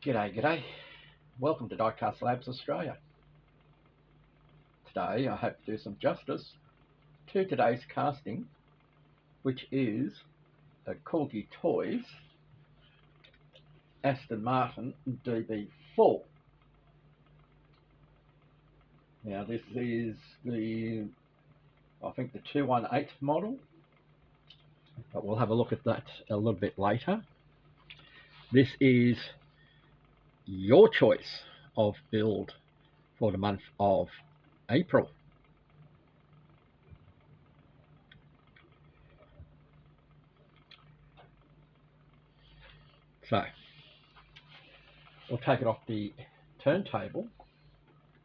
G'day. Welcome to Diecast Labs Australia. Today I hope to do some justice to today's casting, which is a Corgi Toys Aston Martin DB4. Now this is I think the 218 model, but we'll have a look at that a little bit later. This is your choice of build for the month of April. So we'll take it off the turntable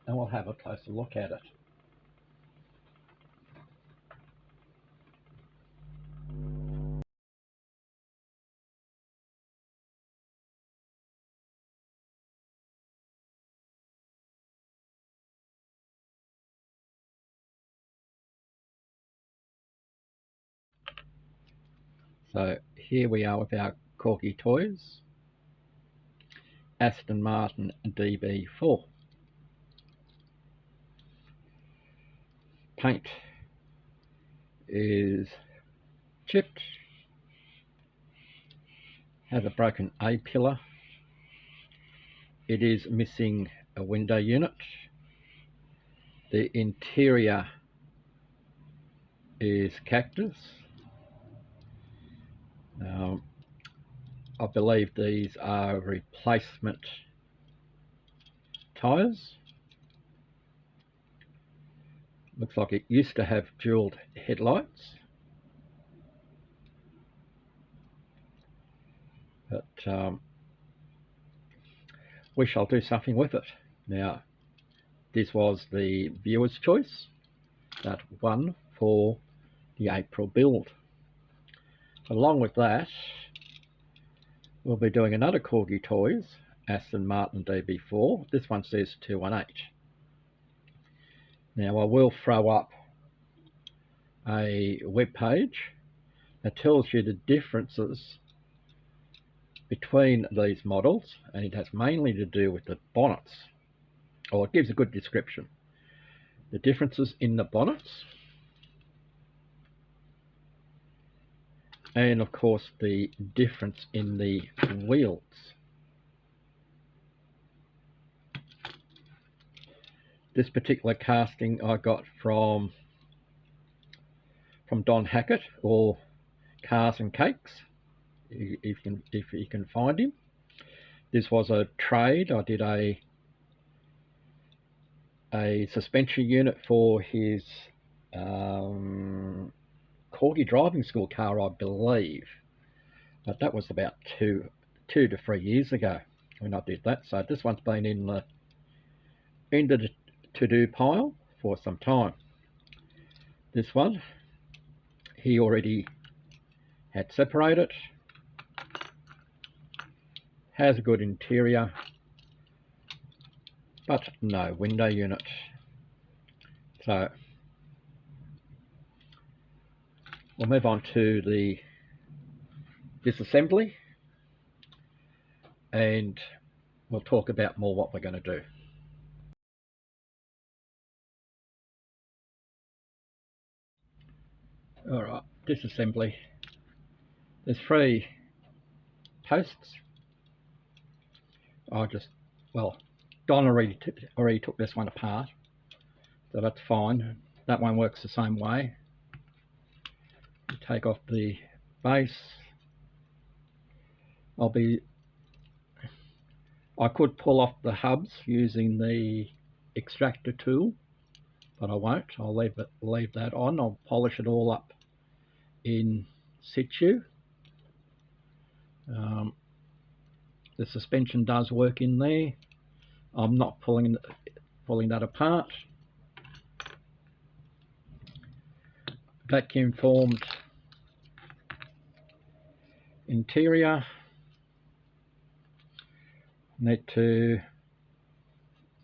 and we'll have a closer look at it. So here we are with our Corgi Toys Aston Martin DB4. Paint is chipped, has a broken A-pillar. It is missing a window unit. The interior is cactus. I believe these are replacement tyres. Looks like it used to have dual headlights, but we shall do something with it. Now, this was the viewer's choice, that one for the April build. Along with that, we'll be doing another Corgi Toys Aston Martin DB4. This one says 218. Now I will throw up a web page that tells you the differences between these models, and it has mainly to do with the bonnets, or it gives a good description. The differences in the bonnets, and of course the difference in the wheels. This particular casting I got from Don Hackett, or Cars and Cakes, if you can find him. This was a trade. I did a suspension unit for his Corgi driving school car, I believe, but that was about two to 3 years ago when I did that. So this one's been in the to-do pile for some time. This one he already had separated, has a good interior, but no window unit. So we'll move on to the disassembly, and we'll talk about more what we're going to do. Alright, disassembly. There's 3 posts. Don already took this one apart, so that's fine. That one works the same way. You take off the base. I could pull off the hubs using the extractor tool, but I won't. I'll leave that on. I'll polish it all up in situ. The suspension does work in there. I'm not pulling that apart. Vacuum formed interior. Need to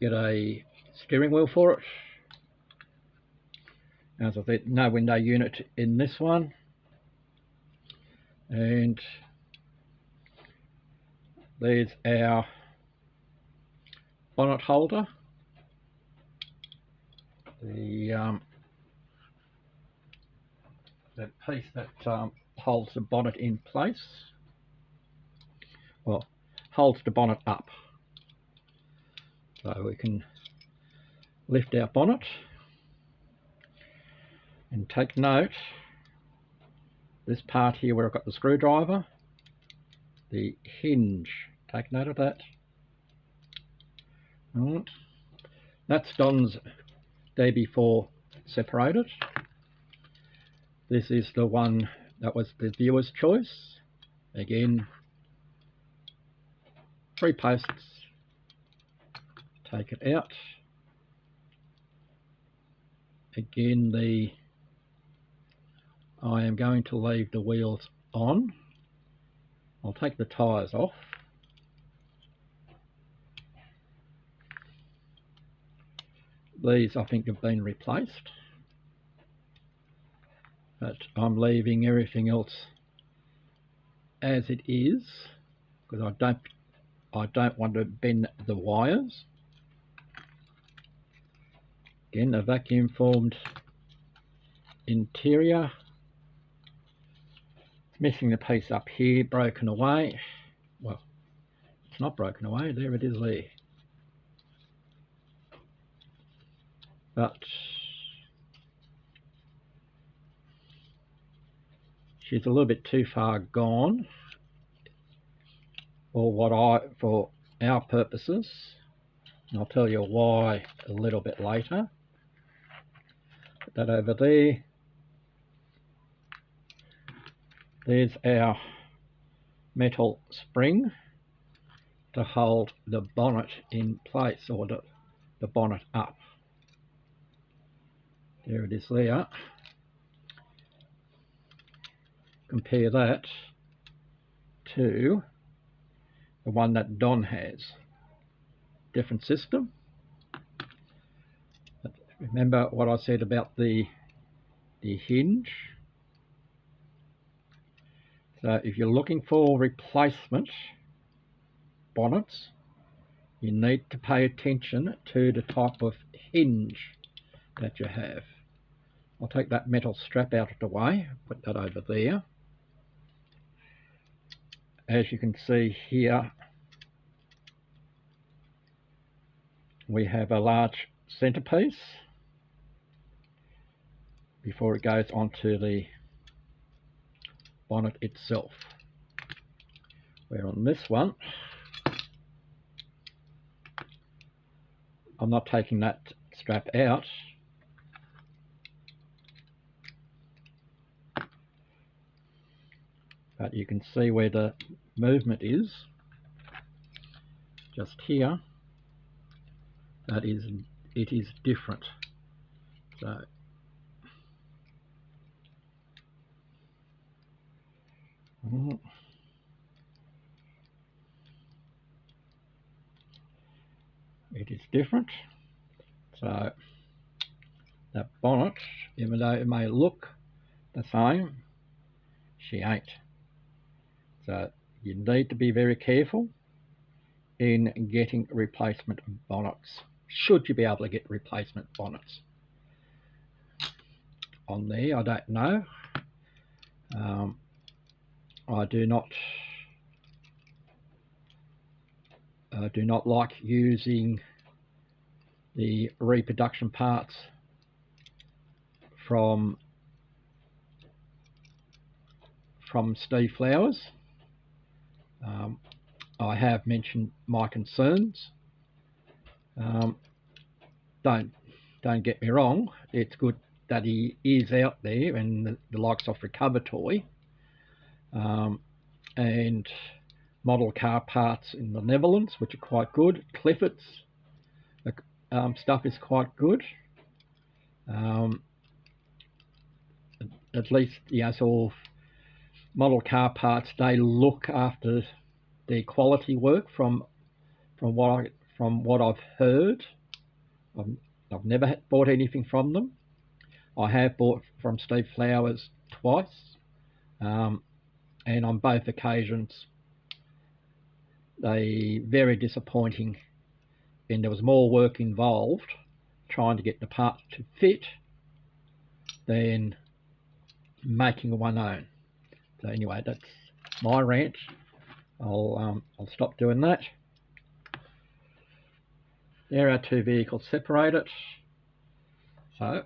get a steering wheel for it. As I said, no window unit in this one, and there's our bonnet holder, the piece that holds the bonnet in place, well, holds the bonnet up. So we can lift our bonnet and take note, this part here where I've got the screwdriver, the hinge, take note of that. Right. That's Don's DB4 separated. This is the one that was the viewer's choice. Again, 3 posts, take it out. Again, I am going to leave the wheels on. I'll take the tyres off. These I think have been replaced, but I'm leaving everything else as it is because I don't want to bend the wires. Again, a vacuum formed interior. Missing the piece up here, broken away. Well, it's not broken away, there it is there. But she's a little bit too far gone for our purposes. And I'll tell you why a little bit later. Put that over there. There's our metal spring to hold the bonnet in place, or the bonnet up. There it is there. Compare that to the one that Don has. Different system. But remember what I said about the hinge. So if you're looking for replacement bonnets, you need to pay attention to the type of hinge that you have. I'll take that metal strap out of the way, put that over there. As you can see here, we have a large centerpiece before it goes onto the bonnet itself. Where on this one, I'm not taking that strap out. But you can see where the movement is, just here. It is different. So it is different. So that bonnet, even though it may look the same, she ain't. So you need to be very careful in getting replacement bonnets, should you be able to get replacement bonnets. On there, I don't know. I do not like using the reproduction parts from Steve Flowers. I have mentioned my concerns. Don't get me wrong, it's good that he is out there, and the likes of Recover Toy and model car parts in the Netherlands, which are quite good. Cliffords stuff is quite good. At least, so model car parts, they look after their quality work from what I've heard. I've never bought anything from them. I have bought from Steve Flowers twice, and on both occasions they very disappointing and there was more work involved trying to get the parts to fit than making one own. So anyway, that's my rant. I'll stop doing that. There are two vehicles separated. So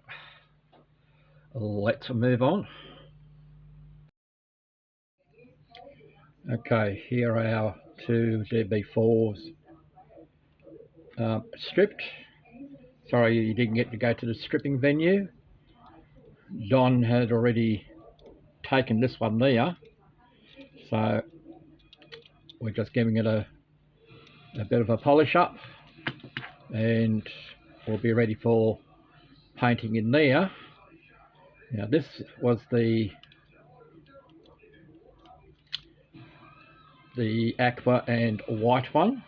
let's move on. Okay, here are our two DB4s stripped. Sorry you didn't get to go to the stripping venue. Don had already taken this one there, so we're just giving it a bit of a polish up, and we'll be ready for painting in there. Now this was the aqua and white one.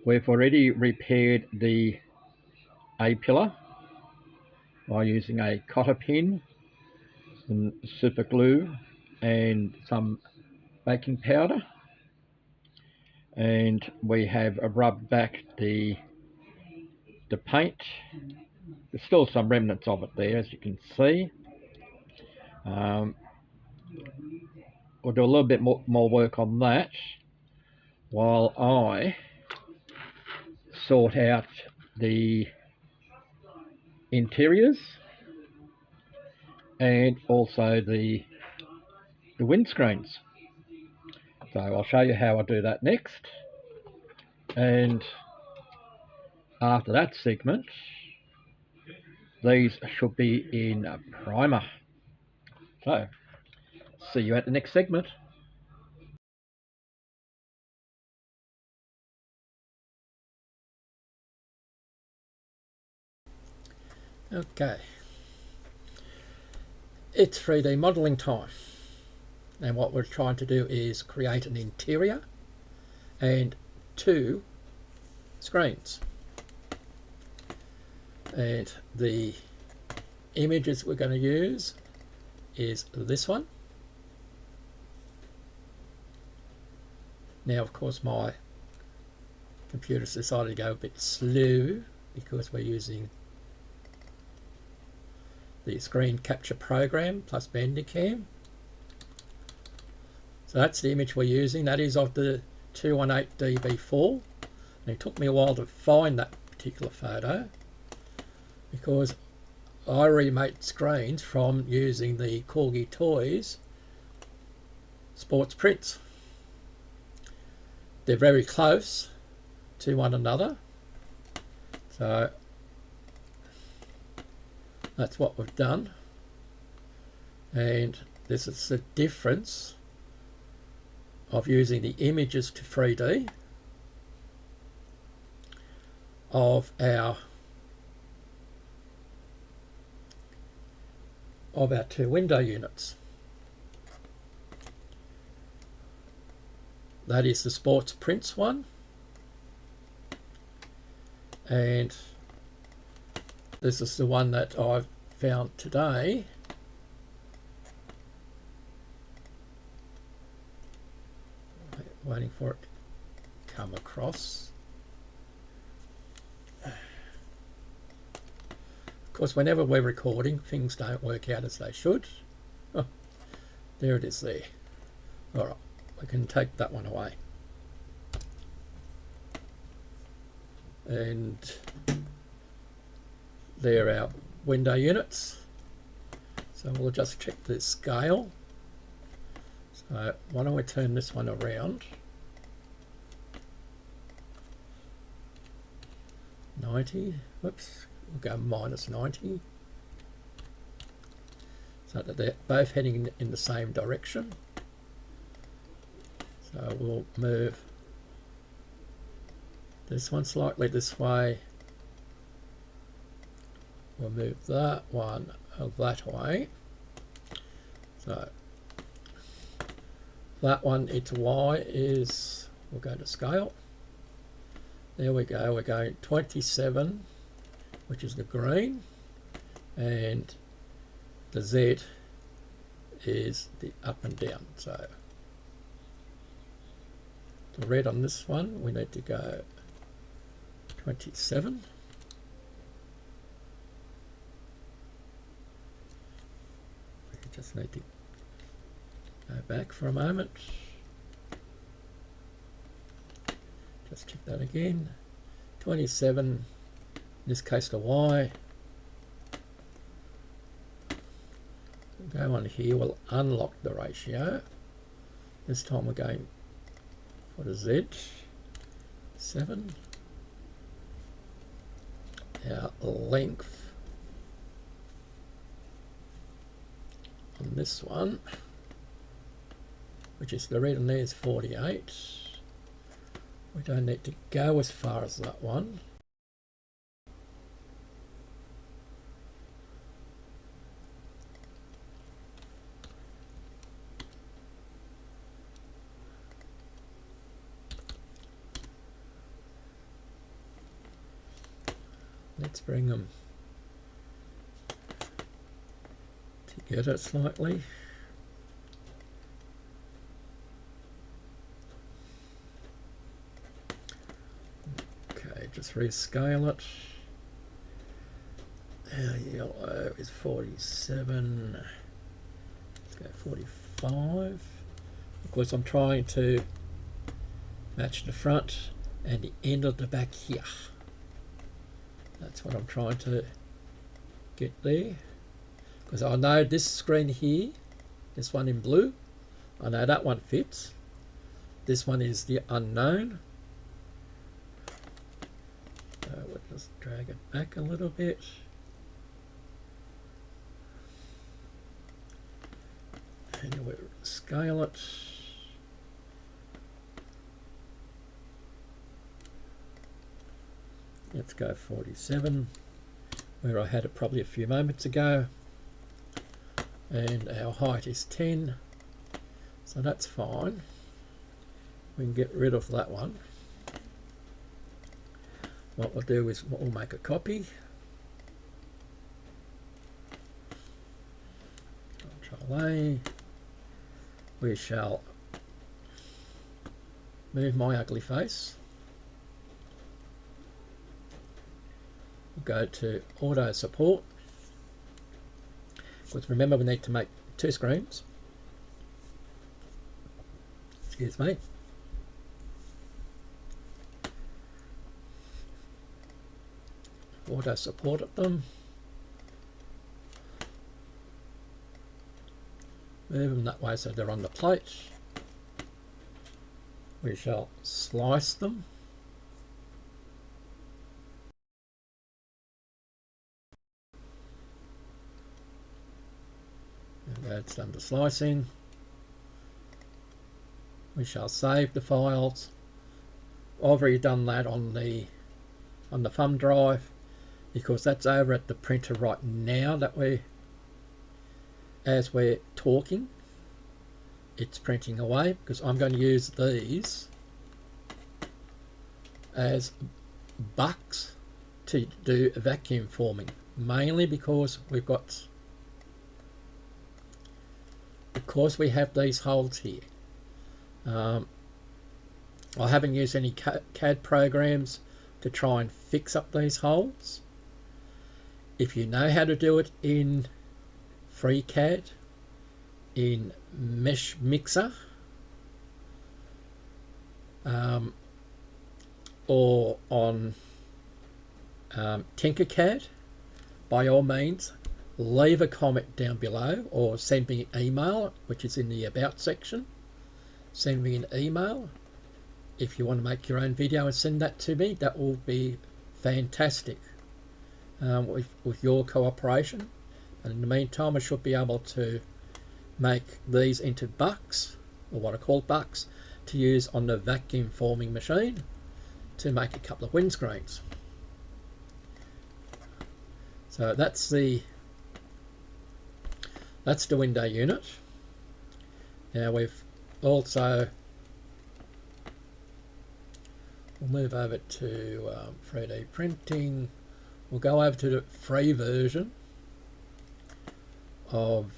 We've already repaired the A-pillar by using a cotter pin, some super glue and some baking powder, and we have rubbed back the paint. There's still some remnants of it there, as you can see. We'll do a little bit more work on that while I sort out the interiors and also the windscreens. So I'll show you how I do that next, and after that segment these should be in a primer. So see you at the next segment. Okay, it's 3D modelling time, and what we're trying to do is create an interior and two screens, and the images we're going to use is this one. Now of course my computer's decided to go a bit slow because we're using the screen capture program plus Bandicam. So that's the image we're using. That is of the 218 DB4. And it took me a while to find that particular photo because I remade screens from using the Corgi Toys sports prints. They're very close to one another, so that's what we've done, and this is the difference of using the images to 3D of our two window units. That is the sports prints one, and this is the one that I've found today. Waiting for it to come across. Of course, whenever we're recording, things don't work out as they should. Oh, there it is there. Alright, we can take that one away. And there are our window units. So we'll just check the scale. So why don't we turn this one around? 90, whoops, we'll go minus 90. So that they're both heading in the same direction. So we'll move this one slightly this way. We'll move that one that way. So that one, its Y is, we'll go to scale. There we go, we're going 27, which is the green, and the Z is the up and down. So the red on this one, we need to go 27. We just need to go back for a moment. Just check that again. 27, in this case the Y. We'll go on here, we'll unlock the ratio. This time we're going for the Z. 7. Our length on this one, which is the red on there, is 48. We don't need to go as far as that one. Let's bring them together slightly. Okay, just rescale it. Our yellow is 47. Let's go 45. Of course, I'm trying to match the front and the end of the back here. That's what I'm trying to get there, because I know this screen here, this one in blue, I know that one fits. This one is the unknown. So we'll just drag it back a little bit. And we'll scale it. Let's go 47, where I had it probably a few moments ago. And our height is 10, so that's fine. We can get rid of that one. What we'll do is we'll make a copy. Control A. We shall move my ugly face. Go to auto support, because remember we need to make 2 screens. Excuse me. Auto support them. Move them that way so they're on the plate. We shall slice them. That's done the slicing. We shall save the files. I've already done that on the thumb drive, because that's over at the printer right now that as we're talking, it's printing away, because I'm going to use these as bucks to do vacuum forming, mainly because we have these holes here. I haven't used any CAD programs to try and fix up these holes. If you know how to do it in FreeCAD, in Mesh Mixer, or on Tinkercad, by all means leave a comment down below, or send me an email, which is in the about section. Send me an email if you want to make your own video and send that to me. That will be fantastic with your cooperation. And in the meantime, I should be able to make these into bucks, or what I call bucks, to use on the vacuum forming machine to make a couple of windscreens. So that's the window unit. Now we've also, we'll move over to 3D printing. We'll go over to the free version of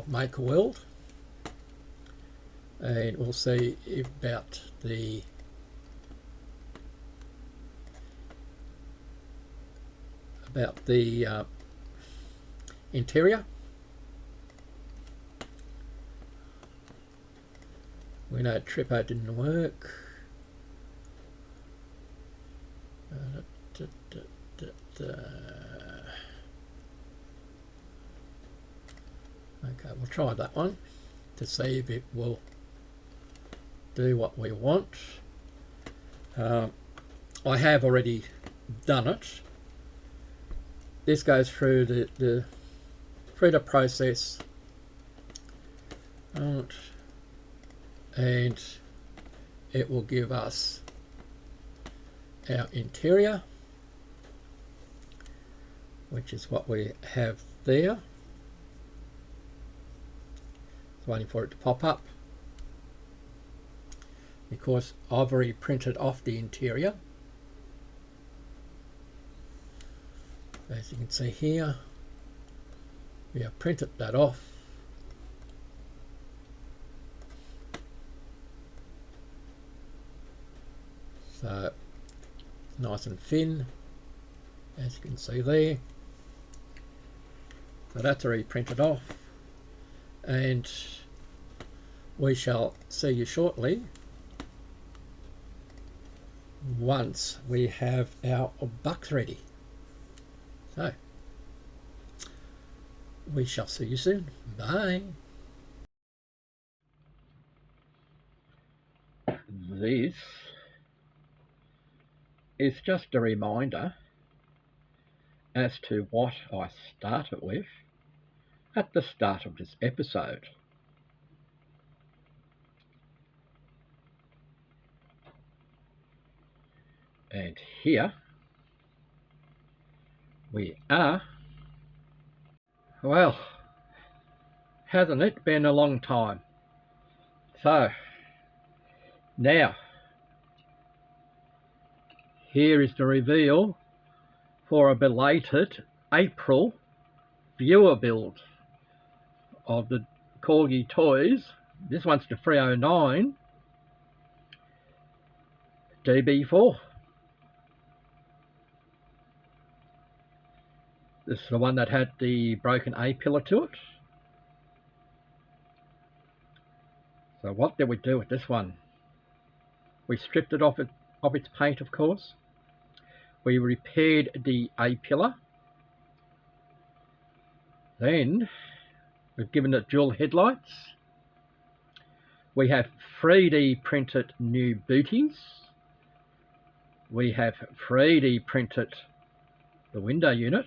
Make a World. and we'll see about the interior. We know Trippo didn't work. Okay, we'll try that one to see if it will do what we want. I have already done it. This goes through the process, and it will give us our interior, which is what we have there. It's waiting for it to pop up because I've already printed off the interior. As you can see here, we have printed that off. So nice and thin, as you can see there. So that's already printed off, and we shall see you shortly once we have our bucks ready. So we shall see you soon. Bye. This is just a reminder as to what I started with at the start of this episode. And here we are. Well, hasn't it been a long time? So now here is the reveal for a belated April viewer build of the Corgi Toys. This one's the 309 DB4. This is the one that had the broken A-pillar to it. So what did we do with this one? We stripped it off its paint, of course. We repaired the A-pillar. Then we've given it dual headlights. We have 3D printed new booties. We have 3D printed the window unit.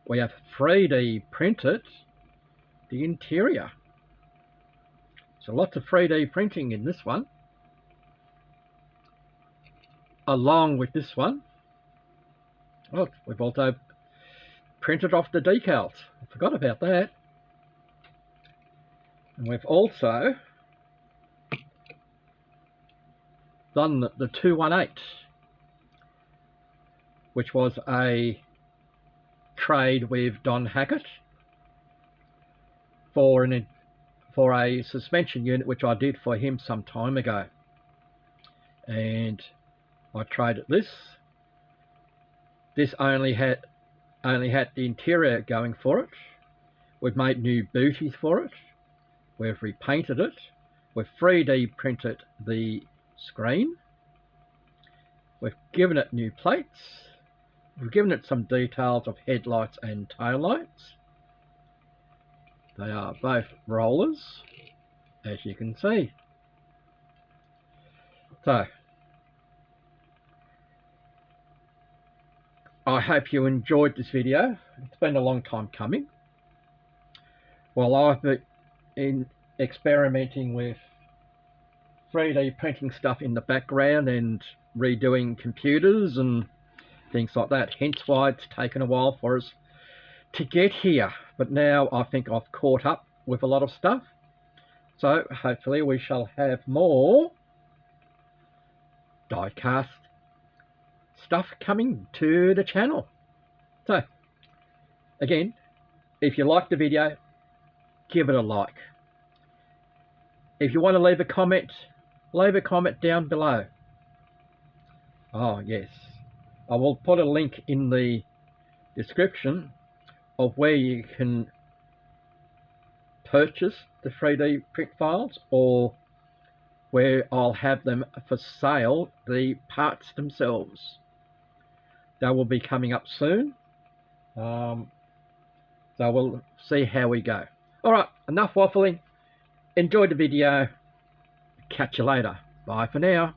We have 3D printed the interior. So lots of 3D printing in this one. Along with this one, oh, we've also printed off the decals. I forgot about that. And we've also done the 218, which was a trade with Don Hackett for a suspension unit which I did for him some time ago, and I traded this. This only had the interior going for it. We've made new booties for it. We've repainted it. We've 3D printed the screen. We've given it new plates. We've given it some details of headlights and taillights. They are both rollers, as you can see. So, I hope you enjoyed this video. It's been a long time coming. Well, I've been experimenting with 3D printing stuff in the background and redoing computers and things like that, hence why it's taken a while for us to get here. But now I think I've caught up with a lot of stuff, so hopefully we shall have more diecast stuff coming to the channel. So again, if you like the video, give it a like. if you want to leave a comment down below. Oh yes, I will put a link in the description of where you can purchase the 3D print files, or where I'll have them for sale, the parts themselves. They will be coming up soon, so we'll see how we go. Alright, enough waffling. Enjoy the video. Catch you later. Bye for now.